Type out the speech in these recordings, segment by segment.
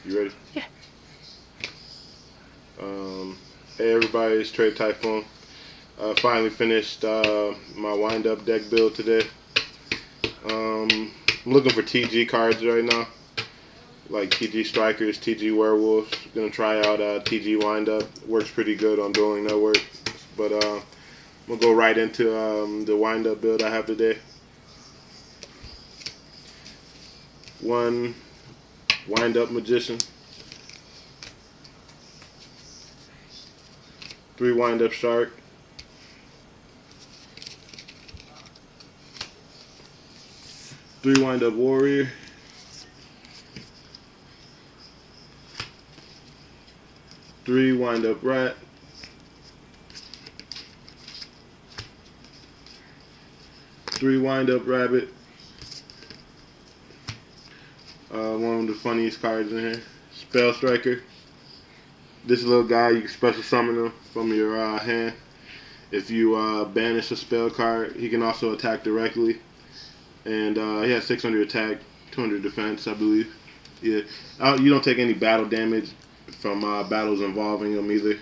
You ready? Yeah. Hey everybody, it's Trade Typhoon. Finally finished my wind-up deck build today. I'm looking for TG cards right now, like TG Strikers, TG Werewolves. Gonna try out TG wind-up. Works pretty good on dueling network. But I'm gonna go right into the wind-up build I have today. One wind-up magician. 3 wind-up shark. 3 wind-up warrior. 3 wind-up rat. 3 wind-up rabbit. One of the funniest cards in here. Spell Striker. This little guy, you can special summon him from your hand. If you banish a spell card, he can also attack directly. And he has 600 attack, 200 defense, I believe. Yeah, you don't take any battle damage from battles involving him either.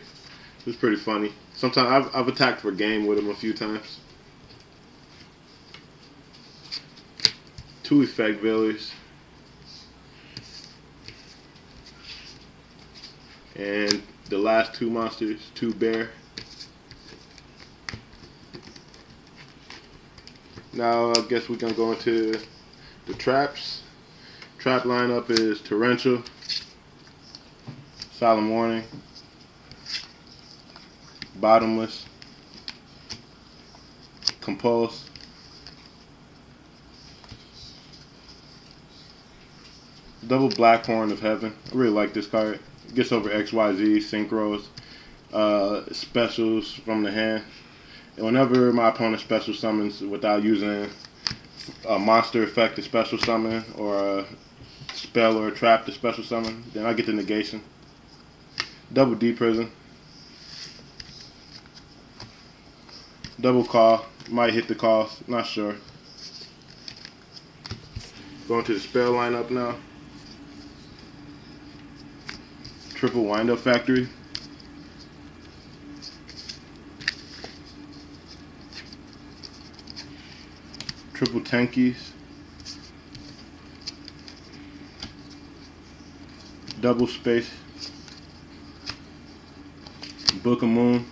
It's pretty funny. Sometimes I've attacked for game with him a few times. 2 effect veilers. And the last 2 monsters, 2 bear. Now I guess we're gonna go into the traps. Trap lineup is Torrential, Solemn Warning, Bottomless, Compulse, Double Black Horn of Heaven. I really like this card. It gets over XYZ, synchros, specials from the hand. And whenever my opponent special summons without using a monster effect to special summon, or a spell or a trap to special summon, then I get the negation. Double D Prison. Double Call. Might hit the cost, not sure. Going to the spell lineup now. Triple Wind-Up Factory. Triple Tankies. Double Space. Book of Moon.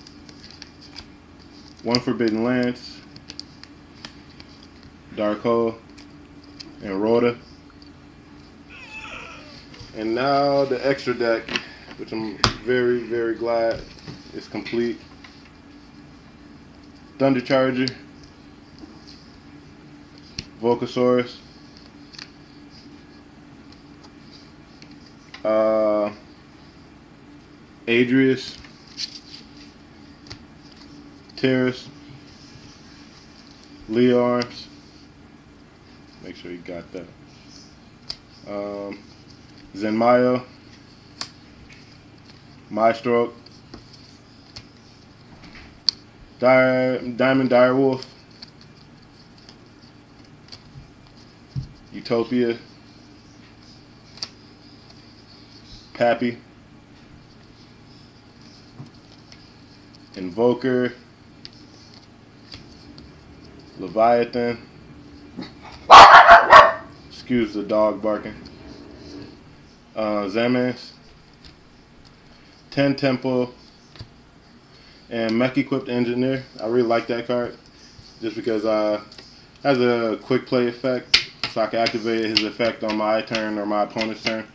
1 Forbidden Lance. Dark Hole. And Rhoda. And now the extra deck, which I'm very, very glad is complete. Thunder Charger. Volcasaurus. Adrius. Terrace. Leo Arms. Make sure you got that. Zenmayo. Maestroke. Diamond Direwolf. Utopia. Pappy. Invoker. Leviathan. Excuse the dog barking. Zamans. 10 Temple. And Mech Equipped Engineer. I really like that card just because it has a quick play effect, so I can activate his effect on my turn or my opponent's turn.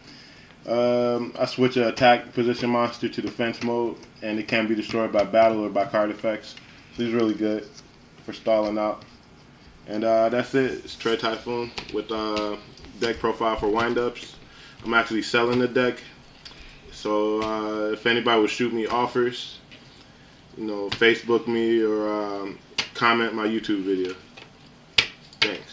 I switch an attack position monster to defense mode, and it can be destroyed by battle or by card effects. So he's really good for stalling out. And that's it. It's Trade Typhoon with deck profile for windups. I'm actually selling the deck, so if anybody would shoot me offers, Facebook me or comment my YouTube video. Thanks.